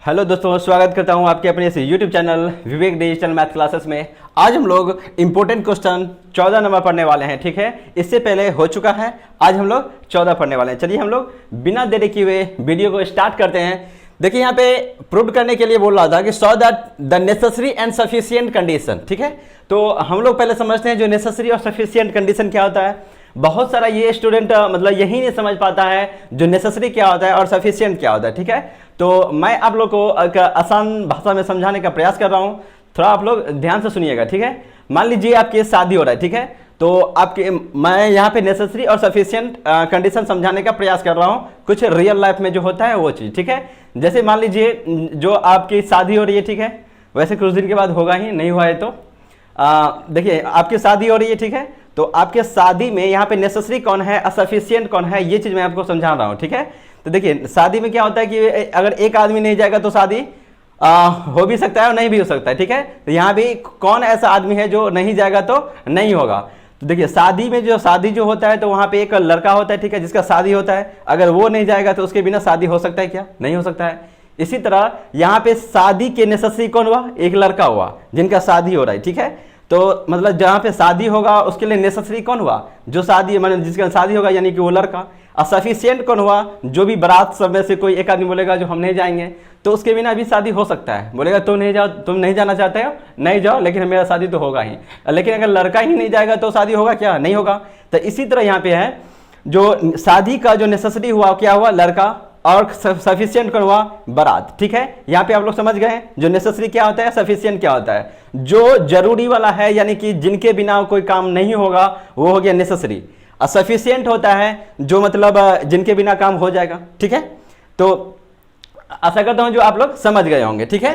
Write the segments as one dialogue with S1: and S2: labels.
S1: Hello दोस्तों, स्वागत करता हूं आपके अपने इस यूट्यूब चैनल विवेक डिजिटल मैथ क्लासेस में। आज हम लोग इंपॉर्टेंट क्वेश्चन 14 नंबर पढ़ने वाले हैं। ठीक है, इससे पहले हो चुका है, आज हम लोग 14 पढ़ने वाले हैं। चलिए हम लोग बिना देरी किए हुए वीडियो को स्टार्ट करते हैं। देखिए यहाँ पे प्रूव करने के लिए बोल रहा था कि सो that the necessary and sufficient condition. ठीक है, तो हम लोग पहले समझते हैं जो नेसेसरी और सफिशिएंट कंडीशन क्या होता है। बहुत सारा ये स्टूडेंट मतलब यही नहीं समझ पाता है जो नेसेसरी क्या होता है और सफिशिएंट क्या होता है। ठीक है, तो मैं आप लोग को एक आसान भाषा में समझाने का प्रयास कर रहा हूँ, थोड़ा आप लोग ध्यान से सुनिएगा। ठीक है, मान लीजिए आपकी शादी हो रहा है। ठीक है, तो आपके मैं यहाँ पे नेसेसरी और सफिशिएंट कंडीशन समझाने का प्रयास कर रहा हूँ, कुछ रियल लाइफ में जो होता है वो चीज़। ठीक है, जैसे मान लीजिए जो आपकी शादी हो रही है। ठीक है, वैसे कुछ दिन के बाद होगा ही, नहीं हुआ है तो देखिए आपकी शादी हो रही है। ठीक है, तो आपके शादी में यहाँ पे नेसेसरी कौन है, सफिशिएंट कौन है, ये चीज़ मैं आपको समझा रहा हूँ। ठीक है, तो देखिए शादी में क्या होता है कि अगर एक आदमी नहीं जाएगा तो शादी हो भी सकता है और नहीं भी हो सकता है। ठीक है, तो यहाँ भी कौन ऐसा आदमी है जो नहीं जाएगा तो नहीं होगा। तो देखिए शादी में शादी जो होता है तो वहाँ पे एक लड़का होता है। ठीक है, जिसका शादी होता है, अगर वो नहीं जाएगा तो उसके बिना शादी हो सकता है क्या? नहीं हो सकता है। इसी तरह यहाँ पे शादी के नेसेसरी कौन हुआ? एक लड़का हुआ जिनका शादी हो रहा है। ठीक है, तो मतलब जहाँ पे शादी होगा उसके लिए नेसेसरी कौन हुआ? जो शादी मतलब जिसका शादी होगा यानी कि वो लड़का। और सफिशिएंट कौन हुआ? जो भी बारात सब में से कोई एक आदमी बोलेगा जो हम नहीं जाएंगे, तो उसके बिना भी शादी हो सकता है। बोलेगा तुम नहीं जाओ, तुम नहीं जाना चाहते हो, नहीं जाओ, लेकिन मेरा शादी तो होगा ही। लेकिन अगर लड़का ही नहीं जाएगा तो शादी होगा क्या? नहीं होगा। तो इसी तरह यहाँ पे है जो शादी का जो नेसेसरी हुआ क्या हुआ? लड़का। और सफिशिएंट कौन हुआ? बारात। ठीक है, यहाँ पे आप लोग समझ गए जो नेसेसरी क्या होता है, सफिशिएंट क्या होता है। जो जरूरी वाला है यानी कि जिनके बिना कोई काम नहीं होगा वो हो गया नेसेसरी। और सफिशिएंट होता है जो मतलब जिनके बिना काम हो जाएगा। ठीक है, तो आशा करता हूं जो आप लोग समझ गए होंगे। ठीक है,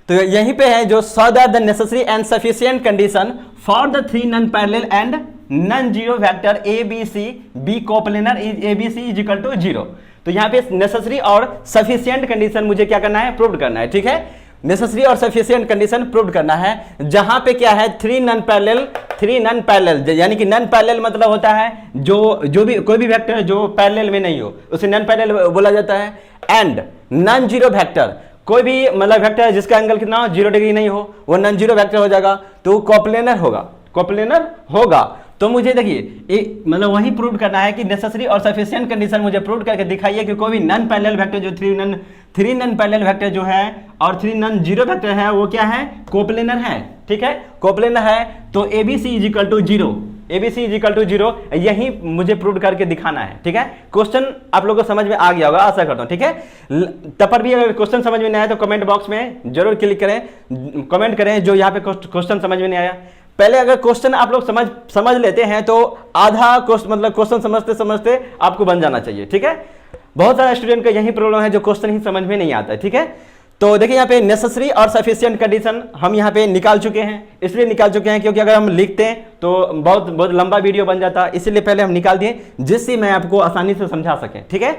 S1: तो यहीं पे है जो so that the necessary and sufficient condition for the three non parallel and non zero vector A B C be coplanar is A B C is equal to zero. तो यहाँ पे नेसेसरी और सफिशिएंट कंडीशन मुझे क्या करना है? Prove करना है। ठीक है, नेसेसरी और सफिशिएंट कंडीशन प्रूव करना है जहां पे क्या है? थ्री नॉन पैरेलल यानी कि नॉन पैरेलल मतलब होता है जो भी कोई भी वेक्टर जो पैरेलल में नहीं हो उसे नॉन पैरेलल बोला जाता है। एंड नॉन जीरो वेक्टर, कोई भी मतलब वेक्टर है जिसका एंगल कितना हो? 0 डिग्री नहीं हो, वो नॉन जीरो वेक्टर हो जाएगा, तो कोप्लेनर होगा। तो मुझे देखिए मतलब वही प्रूव करना है कि नेसेसरी और सफिशिएंट कंडीशन मुझे प्रूव करके दिखाइए कि कोई भी नॉन पैरेलल वेक्टर जो थ्री नॉन पैरेलल वेक्टर जो है और थ्री नॉन जीरो वेक्टर है वो क्या है? कोप्लेनर है। ठीक है, कोप्लेनर है तो ABC is equal to zero, ABC is equal to zero, यही मुझे प्रूव करके दिखाना है। ठीक है, क्वेश्चन आप लोगों को समझ में आ गया होगा आशा करता हूं। ठीक है, तब पर भी अगर क्वेश्चन समझ में नहीं आया तो कमेंट बॉक्स में जरूर क्लिक करें, कमेंट करें जो यहाँ पे क्वेश्चन समझ में नहीं आया। पहले अगर क्वेश्चन आप लोग समझ लेते हैं तो आधा क्वेश्चन समझते समझते आपको बन जाना चाहिए। ठीक है, बहुत सारे स्टूडेंट का यही प्रॉब्लम है जो क्वेश्चन ही समझ में नहीं आता है। ठीक है, तो देखिए यहाँ पे नेसेसरी और सफिशिएंट कंडीशन हम यहाँ पे निकाल चुके हैं। इसलिए निकाल चुके हैं क्योंकि अगर हम लिखते हैं तो बहुत लंबा वीडियो बन जाता, इसीलिए पहले हम निकाल दिए जिससे मैं आपको आसानी से समझा सकें। ठीक है,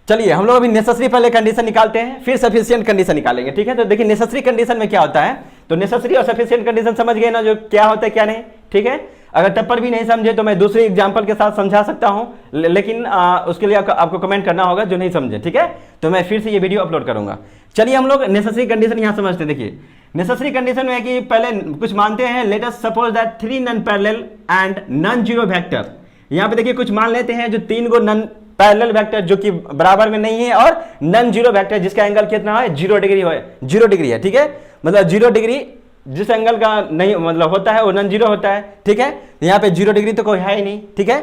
S1: चलिए हम लोग अभी नेसेसरी पहले कंडीशन निकालते हैं, फिर सफिशिएंट कंडीशन निकालेंगे। ठीक है, तो देखिए नेसेसरी कंडीशन में क्या होता है, तो नेसेसरी और सफिशिएंट कंडीशन समझ गए ना जो क्या होता है क्या नहीं। ठीक है, अगर तब पर भी नहीं समझे तो मैं दूसरे एग्जांपल के साथ समझा सकता हूं, लेकिन उसके लिए आपको कमेंट करना होगा जो नहीं समझे। ठीक है, तो मैं फिर से ये वीडियो अपलोड करूंगा। चलिए हम लोग नेसेसरी कंडीशन यहां समझते हैं। देखिए नेसेसरी कंडीशन में है कि पहले कुछ मानते हैं, let us suppose that three non parallel and non zero vector. यहां पे देखिए कुछ मान लेते हैं जो तीन गो नॉन पैरेलल वेक्टर जो कि बराबर में नहीं है और नॉन जीरो वेक्टर जिसका एंगल कितना है? 0 डिग्री है। ठीक है, मतलब 0 डिग्री जिस एंगल का नहीं मतलब होता है वो नॉन जीरो होता है। ठीक है, यहाँ पे 0 डिग्री तो कोई है ही नहीं। ठीक है,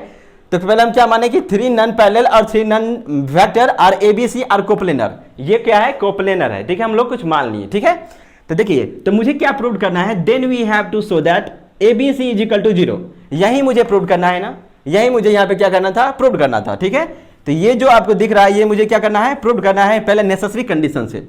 S1: तो पहले हम क्या माने कि थ्री नॉन पैरेलल और three non vector are ABC are coplanar. ये क्या है? कोप्लेनर है। ठीक है, हम लोग कुछ मान लिए। ठीक है, तो देखिए तो मुझे क्या प्रूव करना है? Then we have to show that ABC is equal to 0। यही मुझे प्रूव करना है ना, यही मुझे यहाँ पे क्या करना था? प्रूव करना था। ठीक है, तो ये जो आपको दिख रहा है ये मुझे क्या करना है? प्रूव करना है पहले नेसेसरी कंडीशन से।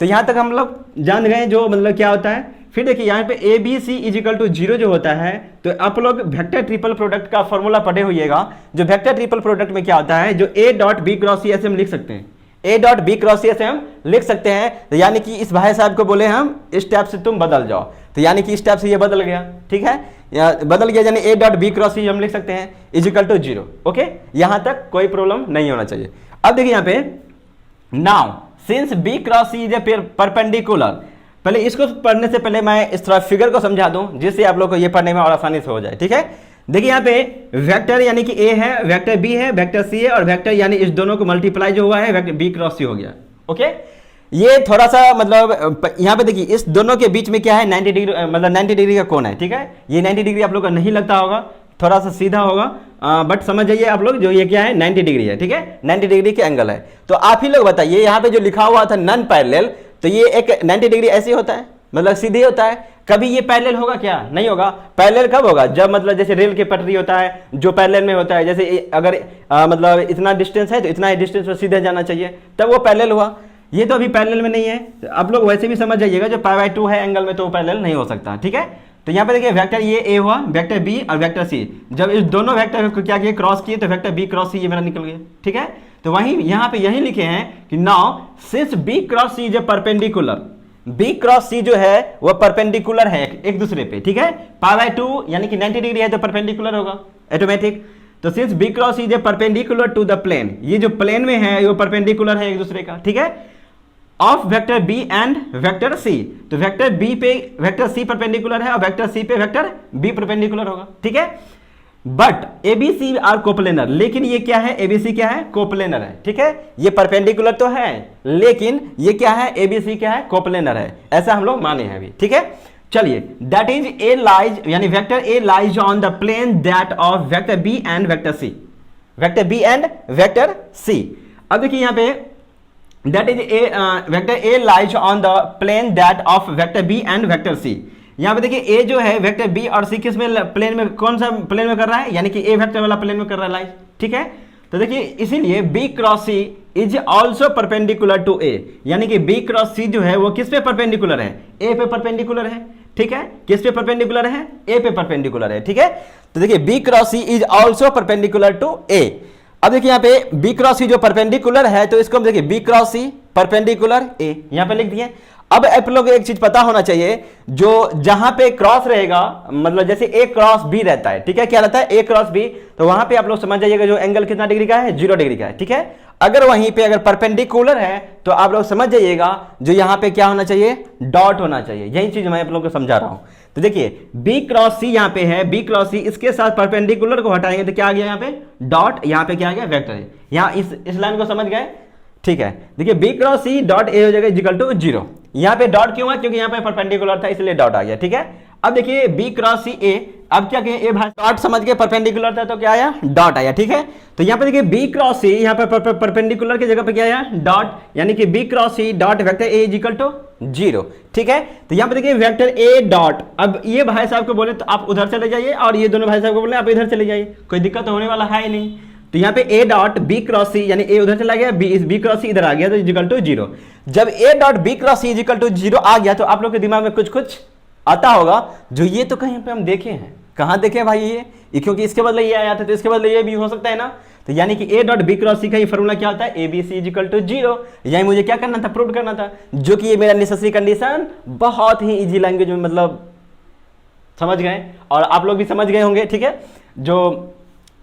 S1: तो यहाँ तक हम लोग जान गए जो मतलब क्या होता है। फिर देखिए यहाँ पे A B C is equal to 0 जो होता है, तो आप लोग वेक्टर ट्रिपल प्रोडक्ट का फॉर्मूला पढ़े होइएगा। जो वेक्टर ट्रिपल प्रोडक्ट में क्या होता है, जो ए डॉट बी क्रॉस सी ऐसे हम लिख सकते हैं, ए डॉट बी क्रॉस सी ऐसे हम लिख सकते हैं। तो यानी कि इस भाई साहब को बोले हम इस टाइप से तुम बदल जाओ, तो यानी कि इस टाइप से ये बदल गया। ठीक है, बदल गया यानी ए डॉट बी क्रॉस सी हम लिख सकते हैं इज इक्वल टू 0। ओके, यहां तक कोई प्रॉब्लम नहीं होना चाहिए। अब देखिए यहाँ पे now since B cross C is a perpendicular. पहले इसको पढ़ने से पहले मैं इस तरह फिगर को समझा दूं जिससे आप लोग को ये पढ़ने में और आसानी से हो जाए, ठीक है। देखिए यहाँ पे वेक्टर यानी कि ए है, वेक्टर बी है, वेक्टर सी है, और वेक्टर यानी इस दोनों को मल्टीप्लाई जो हुआ है वेक्टर बी क्रॉस सी हो गया। ओके, ये थोड़ा सा मतलब यहाँ पे देखिए इस दोनों के बीच में क्या है 90 डिग्री, मतलब 90 डिग्री का कोण है, ठीक है। ये 90 डिग्री आप लोग को नहीं लगता होगा, थोड़ा सा सीधा होगा, बट समझ जाइए आप लोग जो ये क्या है 90 डिग्री है, ठीक है, 90 डिग्री के एंगल है। तो आप ही लोग बताइए यहाँ पे जो लिखा हुआ था नॉन पैरेलल, तो ये एक 90 डिग्री ऐसे होता है, मतलब सीधे होता है। कभी ये पैरेलल होगा क्या? नहीं होगा। पैरेलल कब होगा? जब मतलब जैसे रेल के पटरी होता है जो पैरेलल में होता है, जैसे अगर मतलब इतना डिस्टेंस है तो इतना ही डिस्टेंस पर सीधे जाना चाहिए, तब वो पैरेलल हुआ। ये तो अभी पैरेलल में नहीं है, तो आप लोग वैसे भी समझ जाइएगा जो π/2 है एंगल में तो वो पैरेलल नहीं हो सकता, ठीक है। तो यहाँ पे देखिए वेक्टर ये ए हुआ, वेक्टर बी और वेक्टर सी, जब इस दोनों वेक्टर को क्या किए क्रॉस किए तो वेक्टर बी क्रॉस सी ये मेरा निकल गया, ठीक है। तो वहीं यहाँ पे यही लिखे हैं कि now since B cross C is a perpendicular, B cross C जो है वो परपेंडिकुलर है एक दूसरे पे, ठीक है। π/2 यानी कि 90 डिग्री है तो परपेंडिकुलर होगा ऑटोमेटिक। तो since B cross is a perpendicular to the plane, ये जो प्लेन में है वो परपेंडिकुलर है एक दूसरे का, ठीक है, of vector B and vector C. तो वेक्टर बी पे वेक्टर सी परपेंडिकुलर है और वेक्टर सी पे वेक्टर बी परपेंडिकुलर होगा, ठीक है। बट एबीसी आर कोप्लेनर, लेकिन ये क्या है? एबीसी क्या है? कोप्लेनर है, ठीक है। ये परपेंडिकुलर तो है लेकिन ये क्या है? एबीसी क्या है? कोप्लेनर है, ऐसा हम लोग माने हैं अभी, ठीक है। चलिए, दैट इज ए लाइज यानी vector A lies on the plane that of vector B and vector C, vector B and vector C. अब देखिए यहाँ पे that is a vector a lies on the plane that of vector b and vector c। यहाँ पे देखिए a जो है vector b और c किस में प्लेन में, कौन सा प्लेन में कर रहा है? यानी कि a वेक्टर वाला प्लेन में कर रहा है लाइज, ठीक है। तो देखिए इसीलिए b cross c is also perpendicular to a, यानी कि b क्रॉस c जो है वो किस पे परपेंडिकुलर है? a पे परपेंडिकुलर है, ठीक है। किस पे परपेंडिकुलर है? a पे परपेंडिकुलर है, ठीक है। तो देखिए b cross c is also perpendicular to a। अब देखिए यहाँ पे बी क्रॉस सी जो परपेंडिकुलर है तो इसको हम देखिए B cross C perpendicular A, यहाँ पे लिख दिए। अब आप लोग एक चीज पता होना चाहिए, जो जहां पे क्रॉस रहेगा मतलब जैसे ए क्रॉस बी रहता है, ठीक है, क्या रहता है? ए क्रॉस बी, तो वहां पे आप लोग समझ जाइएगा जो एंगल कितना डिग्री का है? 0 डिग्री का है, ठीक है। अगर वहीं पे अगर परपेंडिकुलर है तो आप लोग समझ जाइएगा जो यहाँ पे क्या होना चाहिए? डॉट होना चाहिए। यही चीज मैं आप लोग को समझा रहा हूं। तो देखिए बी क्रॉस सी यहाँ पे है, बी क्रॉस सी, इसके साथ परपेंडिकुलर को हटाएंगे तो क्या आ गया यहाँ पे? डॉट, यहाँ पे क्या आ गया? वेक्टर है। यहाँ इस लाइन को समझ गए, ठीक है। देखिए B cross C dot A हो जाएगा इक्वल टू 0। यहाँ पे डॉट क्यों हुआ? क्योंकि यहाँ पे परपेंडिकुलर था इसलिए डॉट आ गया, ठीक है। अब देखिए बी क्रॉस सी ए, अब क्या कहें? ए भाई डॉट समझ के परपेंडिकुलर था तो क्या आया? डॉट आया, ठीक है। तो यहाँ पे देखिए बी क्रॉस सी, यहाँ पे परपेंडिकुलर की जगह पे क्या आया? डॉट, यानी कि B cross C dot vector A is equal to 0, ठीक है। तो यहाँ पे देखिए वेक्टर ए डॉट, अब ये भाई साहब को बोले तो आप उधर चले जाइए और ये दोनों भाई साहब को बोले आप इधर चले जाइए, कोई दिक्कत तो होने वाला है ही नहीं। तो यहाँ पे ए डॉट बी क्रॉस सी यानी ए उधर चला गया, बी क्रॉस सी इधर आ गया तो इक्वल टू 0। जब A dot B cross C equal to 0 आ गया तो आप लोग के दिमाग में कुछ आता होगा जो ये तो कहीं पे हम देखे हैं। कहाँ देखे हैं भाई ये? क्योंकि इसके बदले ये आया था तो इसके बदले ये भी हो सकता है ना। तो यानी कि A dot B cross C का ये फॉर्मूला क्या होता है? A B C equal to 0। यानी मुझे क्या करना था? प्रूव करना था, जो कि ये मेरा नेसेसरी कंडीशन बहुत ही इजी लैंग्वेज में मतलब समझ गए और आप लोग भी समझ गए होंगे, ठीक है। जो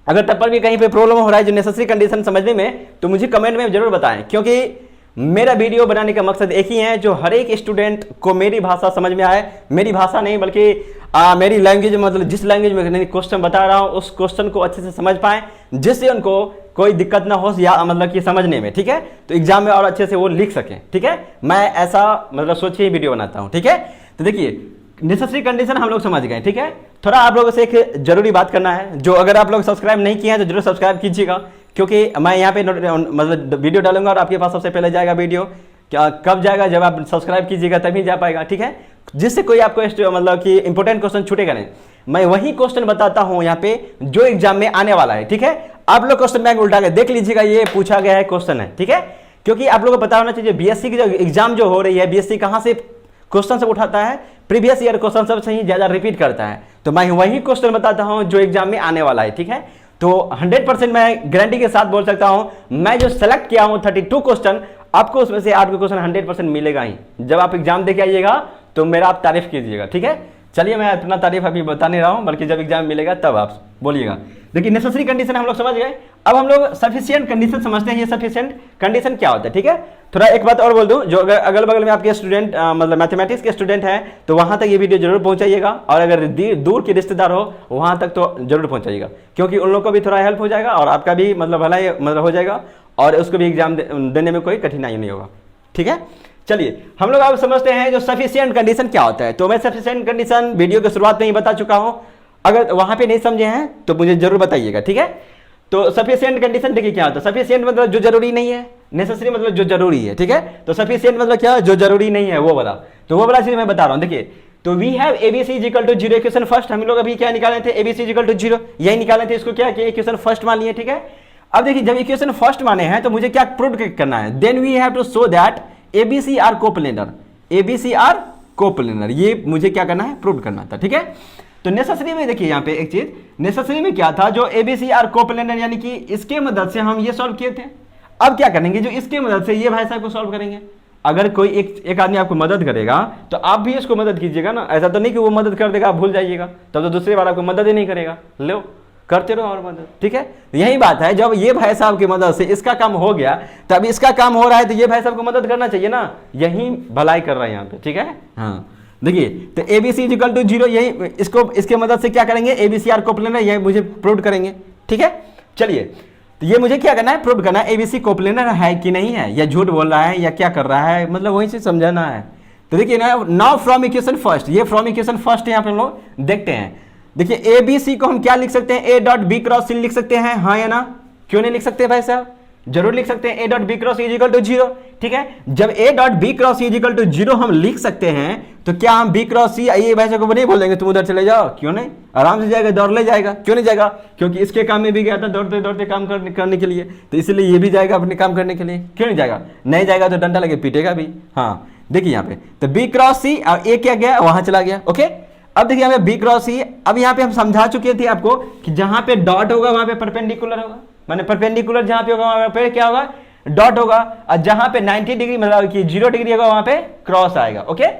S1: अगर तब पर भी कहीं पे प्रॉब्लम हो रहा है जो नेसेसरी कंडीशन समझने में तो मुझे कमेंट में जरूर बताएं, क्योंकि मेरा वीडियो बनाने का मकसद एक ही है, जो हर एक स्टूडेंट को मेरी भाषा समझ में आए। मेरी भाषा नहीं बल्कि मेरी लैंग्वेज, मतलब जिस लैंग्वेज में क्वेश्चन बता रहा हूँ उस क्वेश्चन को अच्छे से समझ पाए, जिससे उनको कोई दिक्कत ना हो या मतलब कि समझने में, ठीक है। तो एग्जाम में और अच्छे से वो लिख सकें, ठीक है। मैं ऐसा मतलब सोचिए वीडियो बनाता हूँ, ठीक है। तो देखिए नेसेसरी कंडीशन हम लोग समझ गए, ठीक है। थोड़ा आप लोगों से एक जरूरी बात करना है, जो अगर आप लोग सब्सक्राइब नहीं किए हैं तो जरूर सब्सक्राइब कीजिएगा, क्योंकि मैं यहाँ पे मतलब वीडियो डालूंगा और आपके पास सबसे पहले जाएगा वीडियो। क्या कब जाएगा? जब आप सब्सक्राइब कीजिएगा तभी जा पाएगा, ठीक है। जिससे कोई आपको मतलब कि इंपॉर्टेंट क्वेश्चन छूटेगा नहीं। मैं वही क्वेश्चन बताता हूँ यहाँ पे जो एग्जाम में आने वाला है, ठीक है। आप लोग क्वेश्चन बैंक उल्टा के देख लीजिएगा, ये पूछा गया है क्वेश्चन है, ठीक है। क्योंकि आप लोगों को पता होना चाहिए बीएससी की जो एग्जाम जो हो रही है, बीएससी कहाँ से क्वेश्चन सब उठाता है? प्रीवियस ईयर क्वेश्चन सबसे ही ज्यादा रिपीट करता है। तो मैं वही क्वेश्चन बताता हूँ जो एग्जाम में आने वाला है, ठीक है। तो 100% मैं गारंटी के साथ बोल सकता हूं, मैं जो सेलेक्ट किया हूं 32 क्वेश्चन, आपको उसमें से 8 क्वेश्चन 100% मिलेगा ही। जब आप एग्जाम देके आइएगा तो मेरा आप तारीफ कीजिएगा, ठीक है। चलिए मैं अपना तारीफ अभी बता नहीं रहा हूँ, बल्कि जब एग्जाम मिलेगा तब आप बोलिएगा। देखिए नेसेसरी कंडीशन हम लोग समझ गए, अब हम लोग सफिशिएंट कंडीशन समझते हैं। ये सफिशिएंट कंडीशन क्या होता है, ठीक है। थोड़ा एक बात और बोल दूं, जो अगल बगल में आपके स्टूडेंट मतलब मैथमेटिक्स के स्टूडेंट हैं तो वहां तक ये वीडियो जरूर पहुंचाइएगा, और अगर दूर के रिश्तेदार हो वहां तक तो जरूर पहुंचाइएगा, क्योंकि उन लोग को भी थोड़ा हेल्प हो जाएगा और आपका भी मतलब भलाई मतलब हो जाएगा, और उसको भी एग्जाम देने में कोई कठिनाई नहीं होगा, ठीक है। चलिए हम लोग अब समझते हैं जो सफिशिएंट कंडीशन क्या होता है। तो मैं सफिशिएंट कंडीशन वीडियो की शुरुआत में ही बता चुका हूं, अगर वहां पे नहीं समझे हैं तो मुझे जरूर बताइएगा, ठीक है। तो सफिशिएंट कंडीशन देखिए क्या होता है। सफिशिएंट मतलब जो जरूरी नहीं है, नेसेसरी मतलब जो जरूरी है, ठीक है। तो सफिशिएंट मतलब क्या, जो जरूरी नहीं है वो वाला, तो वो वाला चीज मैं बता रहा हूं। देखिए तो we have ABC equal to 0 equation first, हम लोग अभी क्या निकाले थे, एबीसी इक्वल टू 0 यही निकाले थे, इसको क्या किया इक्वेशन फर्स्ट मान लिए, ठीक है। अब देखिए जब इक्वेशन फर्स्ट माने हैं तो मुझे क्या प्रूव करना है, then we have to show that ABC are coplanar, ABC are coplanar, ये मुझे क्या करना है, प्रूव करना था, ठीक है। तो नेसेसरी में देखिए यहाँ पे एक चीज, नेसेसरी में क्या था, जो एबीसी आर कोप्लेनर यानी कि इसके मदद से हम ये सॉल्व किए थे। अब क्या करेंगे, जो इसके मदद से ये भाई साहब को सॉल्व करेंगे। अगर कोई एक आदमी आपको मदद करेगा तो आप भी इसको मदद कीजिएगा ना, ऐसा तो नहीं कि वो मदद कर देगा आप भूल जाइएगा, तब तो दूसरी बार आपको मदद ही नहीं करेगा, लो करते रहो और मदद, ठीक है। यही बात है, जब ये भाई साहब की मदद से इसका काम हो गया, तब इसका काम हो रहा है तो ये भाई साहब को मदद करना चाहिए ना, यही भलाई कर रहा है यहाँ पे, ठीक है। हाँ देखिए तो एबीसी इक्वल टू 0, यही इसको इसके मदद से क्या करेंगे, एबीसी आर कोप्लेनर, यही मुझे प्रूव करेंगे, ठीक है। चलिए तो ये मुझे क्या करना है, प्रूव करना है एबीसी कोप्लेनर है कि नहीं है, या झूठ बोल रहा है या क्या कर रहा है, मतलब वहीं से समझाना है। तो देखिए ना, नाउ फ्रॉम इक्वेशन फर्स्ट, ये फ्रॉम इक्वेशन फर्स्ट यहाँ पे हम लोग देखते हैं। देखिए ए बी सी को हम क्या लिख सकते हैं, ए डॉट बी क्रॉस सी लिख सकते हैं, हाँ या ना, क्यों नहीं लिख सकते भाई साहब, जरूर लिख सकते हैं। A dot B cross C equal to 0, ठीक है। जब A dot B cross C equal to 0 हम लिख सकते हैं तो क्या हम बी क्रॉस सी ये भाई साहब को नहीं बोलेंगे तुम उधर चले जाओ, क्यों नहीं, आराम से जाएगा, दौड़ ले जाएगा, क्यों नहीं जाएगा, क्योंकि इसके काम में भी गया था दौड़ते दौड़ते काम करने के लिए, तो इसलिए ये भी जाएगा अपने काम करने के लिए, क्यों नहीं जाएगा, नहीं जाएगा तो डंडा लगे पीटेगा भी। हाँ देखिए यहाँ पे तो बी क्रॉस सी और ए क्या गया वहां चला गया, ओके। अब देखिए यहाँ पे बी क्रॉस सी, अब यहाँ पे हम समझा चुके थे आपको कि जहां पे डॉट होगा वहां पे परपेंडिकुलर होगा, माने परपेंडिकुलर जहां पे होगा वहां पे क्या होगा, डॉट होगा, और जहां पे 90 डिग्री मतलब कि 0 डिग्री होगा वहां पे क्रॉस आएगा, ओके।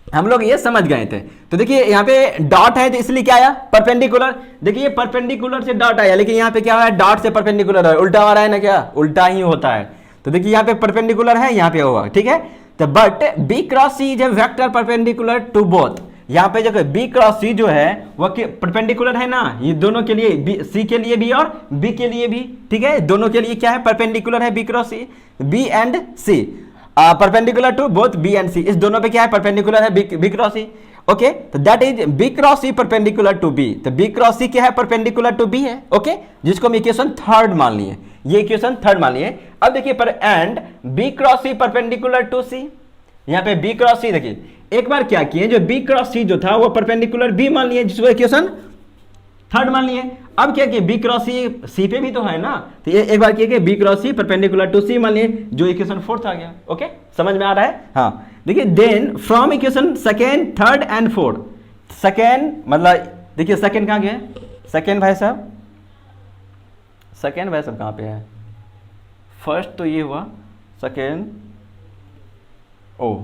S1: हम लोग ये समझ गए थे। तो देखिए यहाँ पे डॉट है तो इसलिए क्या आया, परपेंडिकुलर। देखिए परपेंडिकुलर से डॉट आया, लेकिन यहाँ पे क्या है, डॉट से परपेंडिकुलर है, उल्टा आ रहा है ना, क्या उल्टा ही होता है। तो देखिए यहाँ पे परपेंडिकुलर है, यहाँ पे होगा, ठीक है। तो but B cross C is a vector perpendicular to both, यहाँ पे जो बी क्रॉस सी जो है वह परपेंडिकुलर है ना, ये दोनों के लिए, सी के लिए भी और बी के लिए भी, ठीक है, दोनों के लिए क्या है, परपेंडिकुलर है B cross C, B and C, perpendicular to both B and C, इस दोनों पे क्या है, परपेंडिकुलर है बी क्रॉस सी, ओके। तो that is B cross C perpendicular to B, तो बी क्रॉस सी क्या है, परपेंडिकुलर टू बी है, ओके, जिसको हम इक्वेशन थर्ड मान लिए, ये इक्वेशन थर्ड मान लिए। अब देखिए पर and B cross C perpendicular to C, यहाँ पे बी क्रॉस सी देखिए एक बार क्या किए, जो बी क्रॉस सी जो था वो परपेंडिकुलर बी मान लिए, जिसको इक्वेशन थर्ड मान लिए। अब क्या किए, बी क्रॉस सी पे भी तो है ना, तो ये एक बार किए कि B cross C perpendicular to C मान लिए, जो इक्वेशन फोर्थ आ गया, ओके, समझ में आ रहा है। हाँ देखिए then from equation second third and fourth, second मतलब देखिए सेकेंड कहाँ गया, सेकेंड भाई साहब, सेकेंड भाई साहब कहाँ पे है, फर्स्ट तो ये हुआ, सेकेंड ओ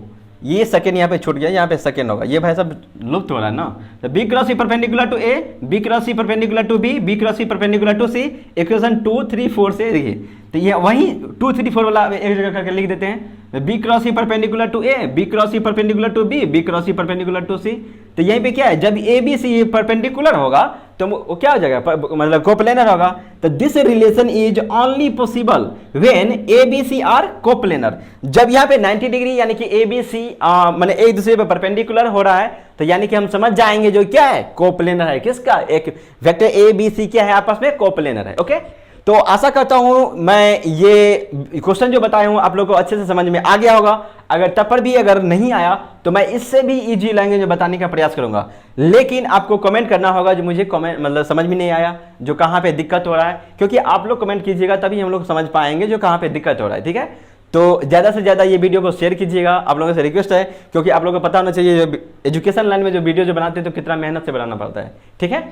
S1: ये सेकेंड यहाँ पे छूट गया, यहाँ पे सेकेंड होगा, ये भाई सब लुप्त हो रहा है ना। तो B cross C perpendicular to A, B cross C perpendicular to B, B cross C perpendicular to C, equation 2 3 4 से देखिए, तो ये वही 2 3 4 वाला एक जगह करके लिख देते हैं। B cross C perpendicular to A, B cross C perpendicular to B, B cross C perpendicular to C. तो यहीं पे क्या है, जब ए बी सी परपेंडिकुलर होगा तो वो क्या हो जाएगा, मतलब कोप्लेनर होगा। तो this relation is only possible when A B C are coplanar, जब यहाँ पे 90 डिग्री यानी कि ए बी सी मतलब एक दूसरे पे परपेंडिकुलर हो रहा है, तो यानी कि हम समझ जाएंगे जो क्या है, कोप्लेनर है, किसका, एक वेक्टर ए बी सी क्या है आपस में, कोप्लेनर है, ओके। तो आशा करता हूं मैं ये क्वेश्चन जो बताया हूं आप लोग को अच्छे से समझ में आ गया होगा। अगर तब पर भी अगर नहीं आया तो मैं इससे भी इजी लैंग्वेज में बताने का प्रयास करूंगा, लेकिन आपको कमेंट करना होगा जो मुझे कमेंट मतलब समझ में नहीं आया, जो कहां पे दिक्कत हो रहा है, क्योंकि आप लोग कमेंट कीजिएगा तभी हम लोग समझ पाएंगे जो कहां पे दिक्कत हो रहा है, ठीक है। तो ज़्यादा से ज़्यादा ये वीडियो को शेयर कीजिएगा, आप लोगों से रिक्वेस्ट है, क्योंकि आप लोगों को पता होना चाहिए जो एजुकेशन लाइन में जो वीडियो जो बनाते हैं तो कितना मेहनत से बनाना पड़ता है, ठीक है।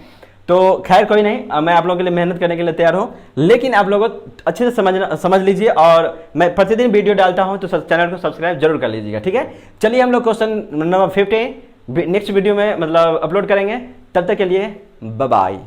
S1: तो खैर कोई नहीं, मैं आप लोगों के लिए मेहनत करने के लिए तैयार हूं, लेकिन आप लोगों को अच्छे से समझ लीजिए, और मैं प्रतिदिन वीडियो डालता हूं तो चैनल को सब्सक्राइब जरूर कर लीजिएगा, ठीक है। चलिए हम लोग क्वेश्चन नंबर नेक्स्ट वीडियो में मतलब अपलोड करेंगे। तब तक के लिए बाय बाय।